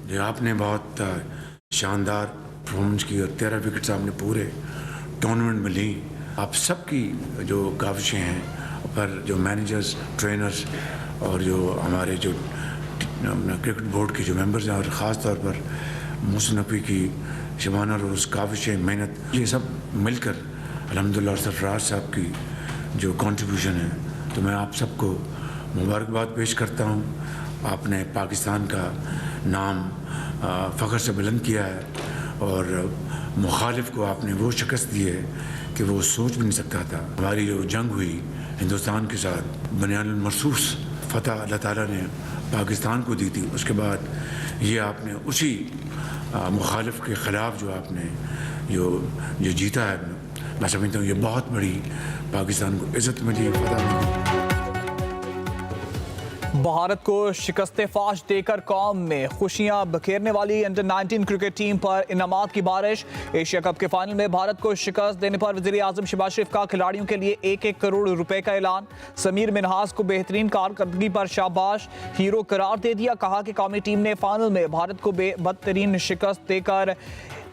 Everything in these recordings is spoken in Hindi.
जो आपने बहुत शानदार परफॉर्मेंस की और 13 विकेट्स आपने पूरे टूर्नामेंट में ली। आप सबकी जो काविशें हैं पर जो मैनेजर्स, ट्रेनर्स और जो हमारे जो क्रिकेट बोर्ड के जो मेंबर्स हैं और ख़ास तौर पर मोहसिन नकवी की शबाना और उस काविशें, मेहनत, ये सब मिलकर अल्हम्दुलिल्लाह और सरफराज साहब की जो कंट्रीब्यूशन है, तो मैं आप सबको मुबारकबाद पेश करता हूँ। आपने पाकिस्तान का नाम फ़ख्र से बुलंद किया है और मुखालिफ को आपने वो शिकस्त दी है कि वो सोच भी नहीं सकता था। हमारी जो जंग हुई हिंदुस्तान के साथ, बुनियादुल मरसूस फ़तह अल्लाह ताला ने पाकिस्तान को दी थी। उसके बाद ये आपने उसी मुखालिफ के ख़िलाफ़ जो आपने जो जीता है, मैं समझता हूँ ये बहुत बड़ी पाकिस्तान को इज़्ज़त मिली, फ़तह मिली। भारत को शिकस्त फाश देकर कौम में खुशियां बखेरने वाली अंडर-19 क्रिकेट टीम पर इनामात की बारिश। एशिया कप के फाइनल में भारत को शिकस्त देने पर वज़ीर आज़म शहबाज शरीफ का खिलाड़ियों के लिए 1-1 करोड़ रुपए का ऐलान। समीर मिन्हास को बेहतरीन कारकर्दगी पर शाबाश, हीरो करार दे दिया। कहा कि कौमी टीम ने फाइनल में भारत को बदतरीन शिकस्त देकर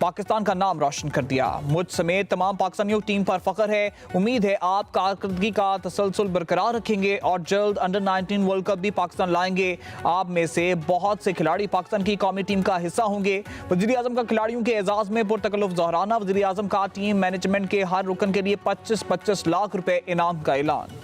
पाकिस्तान का नाम रोशन कर दिया। मुझ समेत तमाम पाकिस्तानियों की टीम पर फख्र है। उम्मीद है आप कारकर्दगी का तसलसल बरकरार रखेंगे और जल्द अंडर-19 वर्ल्ड कप भी पाकिस्तान लाएंगे। आप में से बहुत से खिलाड़ी पाकिस्तान की कौमी टीम का हिस्सा होंगे। वज़ीर आज़म का खिलाड़ियों के एजाज़ में पुरतकल्लुफ़ ज़ोहराना। वज़ीर आज़म का टीम मैनेजमेंट के हर रुकन के लिए 25-25 लाख रुपए इनाम का ऐलान।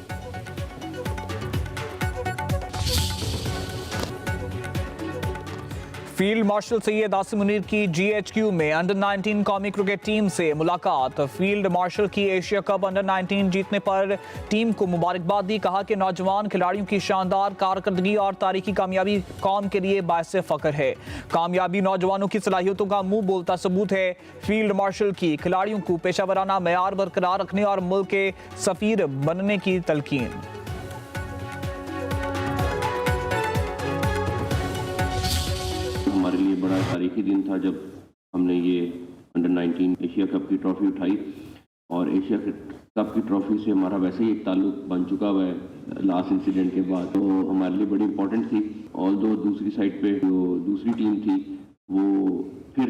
फील्ड मार्शल सैयद आसिम मुनीर की GHQ में अंडर-19 कौमी क्रिकेट टीम से मुलाकात। फील्ड मार्शल की एशिया कप अंडर-19 जीतने पर टीम को मुबारकबाद दी। कहा कि नौजवान खिलाड़ियों की शानदार कारकर्दगी और तारीखी कामयाबी कौम के लिए बायस फ़ख्र है। कामयाबी नौजवानों की सलाहियतों का मुंह बोलता सबूत है। फील्ड मार्शल की खिलाड़ियों को पेशावराना मेयार बरकरार रखने और मुल्क के सफ़ीर बनने की तलकीन। हमारे लिए बड़ा तारीखी दिन था जब हमने ये अंडर-19 एशिया कप की ट्रॉफी उठाई और एशिया कप की ट्रॉफी से हमारा वैसे ही एक ताल्लुक बन चुका हुआ है लास्ट इंसिडेंट के बाद, तो हमारे लिए बड़ी इंपॉर्टेंट थी। ऑल्दो दूसरी साइड पे जो दूसरी टीम थी वो फिर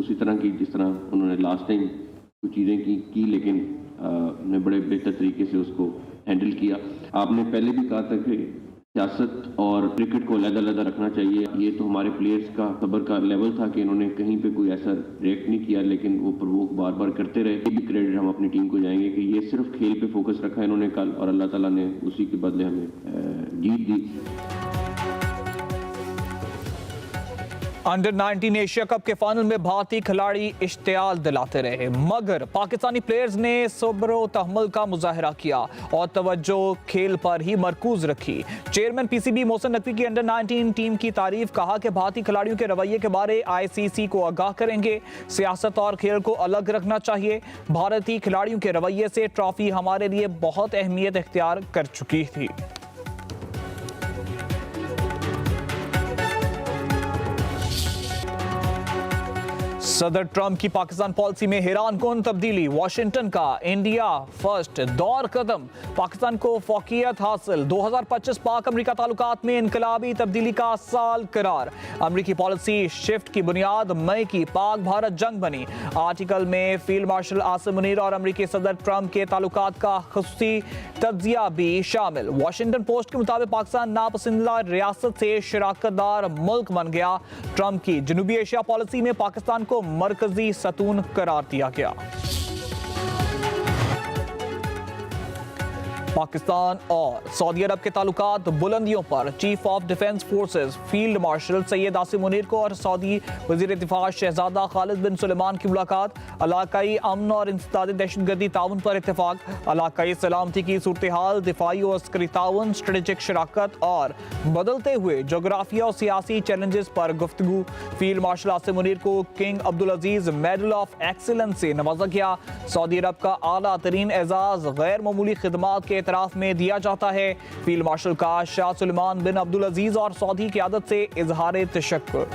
उसी तरह की जिस तरह उन्होंने लास्ट टाइम कुछ चीज़ें की लेकिन उन्होंने बड़े बेहतर तरीके से उसको हैंडल किया। आपने पहले भी कहा था कि सियासत और क्रिकेट को अलग-अलग रखना चाहिए। ये तो हमारे प्लेयर्स का सब्र का लेवल था कि इन्होंने कहीं पे कोई ऐसा रिएक्ट नहीं किया, लेकिन वो प्रवोक बार-बार करते रहे। ये भी क्रेडिट हम अपनी टीम को जाएंगे कि ये सिर्फ खेल पे फोकस रखा इन्होंने कल, और अल्लाह ताला ने उसी के बदले हमें जीत दी। अंडर-19 एशिया कप के फाइनल में भारतीय खिलाड़ी इश्तियाल दिलाते रहे, मगर पाकिस्तानी प्लेयर्स ने सब्र व तहम्मुल का मुजाहरा किया और तवज्जो खेल पर ही मरकूज रखी। चेयरमैन PCB मोहसिन नकवी की अंडर-19 टीम की तारीफ। कहा कि भारतीय खिलाड़ियों के रवैये के बारे ICC को आगाह करेंगे। सियासत और खेल को अलग रखना चाहिए। भारतीय खिलाड़ियों के रवैये से ट्रॉफी हमारे लिए बहुत अहमियत इख्तियार कर चुकी थी। सदर ट्रंप की पाकिस्तान पॉलिसी में हैरान कौन तब्दीली। वाशिंगटन का इंडिया फर्स्ट दौर कदम, पाकिस्तान को फौकियत हासिल। 2025 पाक अमरीका ताल्लुकात में इनकलाबी तब्दीली का साल करार। अमरीकी पॉलिसी शिफ्ट की बुनियाद मई की पाक भारत जंग बनी। आर्टिकल में फील्ड मार्शल आसिम मुनीर और अमरीकी सदर ट्रंप के ताल्लुकात का खुसूसी तज्जिया भी शामिल। वाशिंगटन पोस्ट के मुताबिक पाकिस्तान नापसंदीदा रियासत से शराकतदार मुल्क बन गया। ट्रंप की जनूबी एशिया पॉलिसी में पाकिस्तान को मरकजी सतून करार दिया गया। पाकिस्तान और सऊदी अरब के ताल्लुकात बुलंदियों पर chief of defence forces field marshal Syed Asim Munir को और सऊदी वजीर दिफा शहजादा खालिद बिन सुलेमान की मुलाकात। इलाकाई अमन और इंसदाद दहशतगर्दी ताउन पर इत्तेफाक। इलाकाई सलामती की सूरत हाल, दिफाई और अस्करी ताउन, स्ट्रेटेजिक शराकत और बदलते हुए जोग्राफिया और सियासी चैलेंजेस पर गुफ्तगू। फील्ड मार्शल आसिम मुनीर को king Abdul Aziz medal of excellence से नवाजा गया। सऊदी अरब का आला तरीन एजाज गैर मामूली खिदमात के एतराफ में दिया जाता है। फील्ड मार्शल का शाह सुलेमान बिन अब्दुल अजीज और सऊदी क़यादत से इजहार तशक्कुर।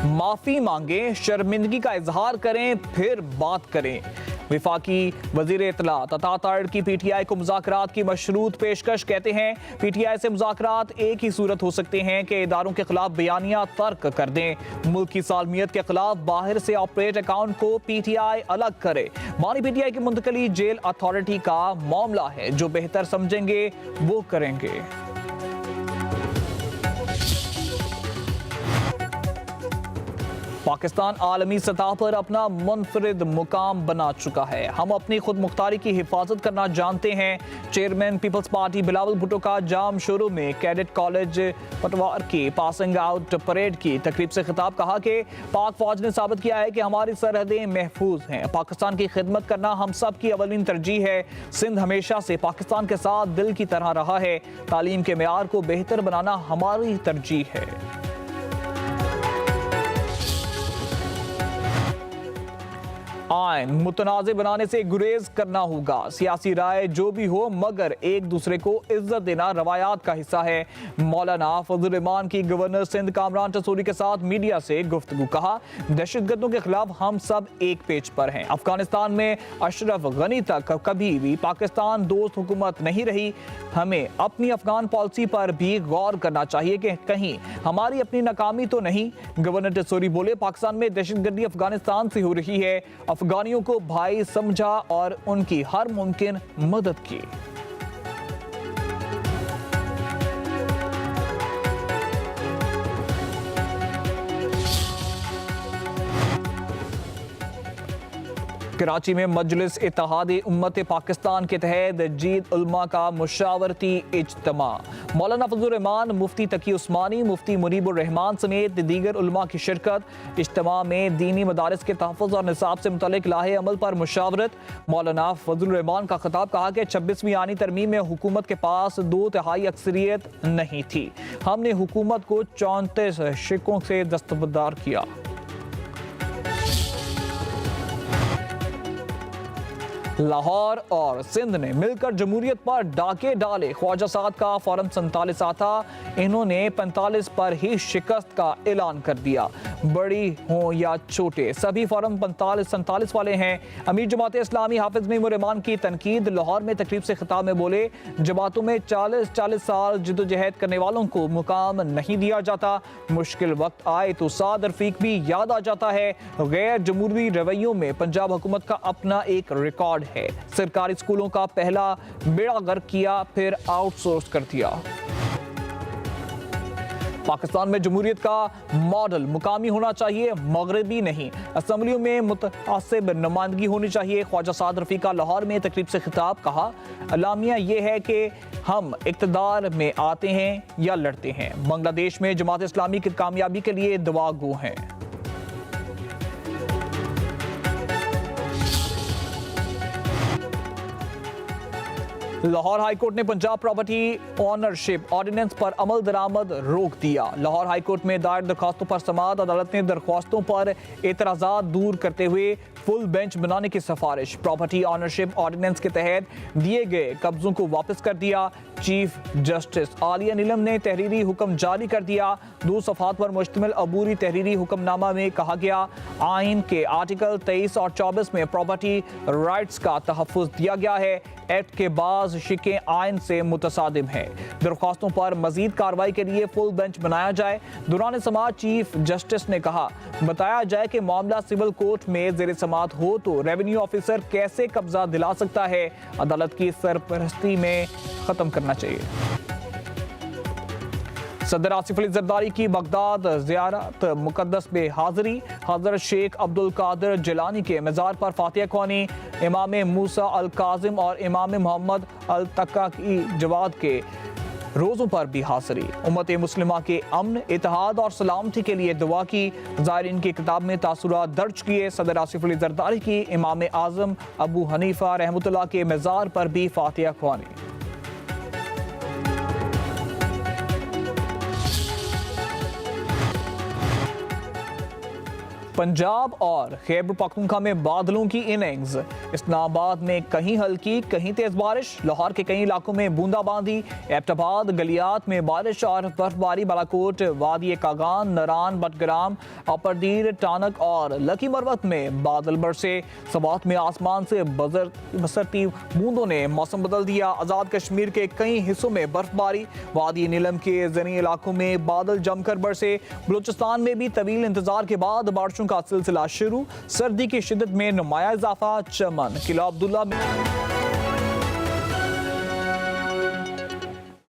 माफी मांगे, शर्मिंदगी का इजहार करें, फिर बात करें। विफाकी वजीर इत्तलात अता तारिड़ की पीटीआई को मुज़ाकरात की मशरूत पेशकश। कहते हैं पीटीआई से मुज़ाकरात एक ही सूरत हो सकते हैं कि इदारों के खिलाफ बयानिया तर्क कर दें। मुल्क की सालमियत के खिलाफ बाहर से ऑपरेट अकाउंट को पीटीआई अलग करे। मानी पीटीआई की मुंतकली जेल अथॉरिटी का मामला है, जो बेहतर समझेंगे वो करेंगे। पाकिस्तान आलमी सतह पर अपना मुनफरिद मुकाम बना चुका है। हम अपनी खुद मुख्तारी की हिफाजत करना जानते हैं। Chairman Peoples Party Bilawal Bhutto का जाम शोरूम में कैडेट कॉलेज पटवार की पासिंग आउट परेड की तकरीब से खिताब। कहा कि पाक फौज ने साबित किया है कि हमारी सरहदें महफूज हैं। पाकिस्तान की खिदमत करना हम सब की अवलीन तरजीह है। सिंध हमेशा से पाकिस्तान के साथ दिल की तरह रहा है। तालीम के मेयार को बेहतर बनाना हमारी तरजीह है। आइन मुतनाज़ बनाने से गुरेज करना होगा। सियासी राय जो भी हो, मगर एक दूसरे को इज्जत देना रवायात का हिस्सा है। मौलाना फजल रहमान की गवर्नर सिंध कामरान टसूरी के साथ मीडिया से गुफ्तगू। कहा दहशतगर्दों के खिलाफ हम सब एक पेज पर हैं। अफगानिस्तान में अशरफ गनी तक कभी भी पाकिस्तान दोस्त हुकूमत नहीं रही। हमें अपनी अफगान पॉलिसी पर भी गौर करना चाहिए कि कहीं हमारी अपनी नाकामी तो नहीं। गवर्नर टसूरी बोले पाकिस्तान में दहशतगर्दी अफगानिस्तान से हो रही है। अफगानियों को भाई समझा और उनकी हर मुमकिन मदद की। कराची में मजलिस इत्तेहाद उम्मत पाकिस्तान के तहत जीद उलमा का मुशावरती इज्तिमा। मौलाना फजल रहमान, मुफ्ती तकी उस्मानी, मुफ्ती मुनीबुर रहमान समेत दीगर उलमा की शिरकत। इज्तिमा में दीनी मदारिस के तहफ़्फ़ुज़ और निसाब से मुतल्लिक़ लाहे अमल पर मुशावरत। मौलाना फजल रहमान का खिताब। कहा कि 26वीं आनी तरमीम में हुकूमत के पास 2/3 अक्सरियत नहीं थी। हमने हुकूमत को 34 शिकों से दस्तबरदार किया। लाहौर और सिंध ने मिलकर जमहूरियत पर डाके डाले। ख्वाजा साद का फॉरम 47 आता। इन्होंने 45 पर ही शिकस्त का ऐलान कर दिया। बड़ी हो या छोटे सभी फॉरम 45-47 वाले हैं। अमीर जमात इस्लामी हाफिज मीमुर रहमान की तनकीद। लाहौर में तकरीब से खिताब में बोले जमातों में 40 साल जिद्दोजहद करने वालों को मुकाम नहीं दिया जाता। मुश्किल वक्त आए तो साद रफीक भी याद आ जाता है। गैर जमहूरी रवैयों में पंजाब हुकूमत का अपना एक रिकॉर्ड है। सरकारी स्कूलों का पहला बेड़ा गर्क किया, फिर आउटसोर्स कर दिया। पाकिस्तान में जमहूरियत का मॉडल मुकामी होना चाहिए, मगरबी नहीं। असेंबलियों में मुतआसिब नुमाइंदगी होनी चाहिए। ख्वाजा साद रफीक का लाहौर में तकरीब से खिताब। कहा अलामिया ये है कि हम इक़्तिदार में आते हैं या लड़ते हैं। बांग्लादेश में जमात इस्लामी की कामयाबी के लिए दुआ गो हैं। लाहौर हाईकोर्ट ने पंजाब प्रॉपर्टी ऑनरशिप ऑर्डिनेंस पर अमल दरामद रोक दिया। लाहौर हाईकोर्ट में दायर दरख्वास्तों पर समाअत। अदालत ने दरख्वास्तों पर एतराज़ात दूर करते हुए फुल बेंच बनाने की सिफारिश। प्रॉपर्टी ऑनरशिप ऑर्डिनेंस के तहत दिए गए कब्जों को वापस कर दिया। चीफ जस्टिस आलिया नीलम ने तहरीरी हुक्म जारी कर दिया। 2 सफ़हात पर मुश्तमिल अबूरी तहरीरी हुक्मनामा में कहा गया आइन के आर्टिकल 23 और 24 में प्रॉपर्टी राइट्स का तहफ़्फ़ुज़ दिया गया है। एक्ट के बाज़ शिकें आइन से मुतसादिम है। दरख्वास्तों पर मजीद कार्रवाई के लिए फुल बेंच बनाया जाए। दौरान समाअत चीफ जस्टिस ने कहा बताया जाए कि मामला सिविल कोर्ट में ज़ेर समाअत हो तो रेवेन्यू ऑफिसर कैसे कब्जा दिला सकता है। अदालत की सरपरस्ती में ख़त्म करना चाहिए। सदर आसिफ अली जरदारी की बगदाद ज़ियारत मुक़द्दस में हाज़िरी। हज़रत शेख अब्दुल कादिर जिलानी के मज़ार पर फातिहा ख्वानी। इमाम मूसा अल काज़िम और इमाम मोहम्मद अल तक्का की जवाद के रोज़ों पर भी हाज़िरी। उम्मत मुस्लिमा के अमन, इत्तेहाद और सलामती के लिए दुआ की। ज़ायरीन की किताब में तासुरात दर्ज किए। सदर आसिफ अली जरदारी की इमाम आज़म अबू हनीफा रहमतुल्लाह के मज़ार पर भी फातिहा ख्वानी। पंजाब और खैबर पख्तूनख्वा में बादलों की इनिंग्स। इस्लामाबाद में कहीं हल्की कहीं तेज बारिश, लाहौर के कई इलाकों में बूंदाबांदी, एबटाबाद गलियात में बारिश और बर्फबारी, बालाकोट, वादी कागान, नरान, बटग्राम, अपरदीर, टानक और लकी मरवत में बादल बरसे। सवात में आसमान से बसरती बूंदों ने मौसम बदल दिया। आजाद कश्मीर के कई हिस्सों में बर्फबारी, वादी नीलम के जनी इलाकों में बादल जमकर बरसे। बलूचिस्तान में भी तवील इंतजार के बाद बारिशों का सिलसिला शुरू, सर्दी की शिद्दत में नुमाया इजाफा। चमन, किला अब्दुल्ला में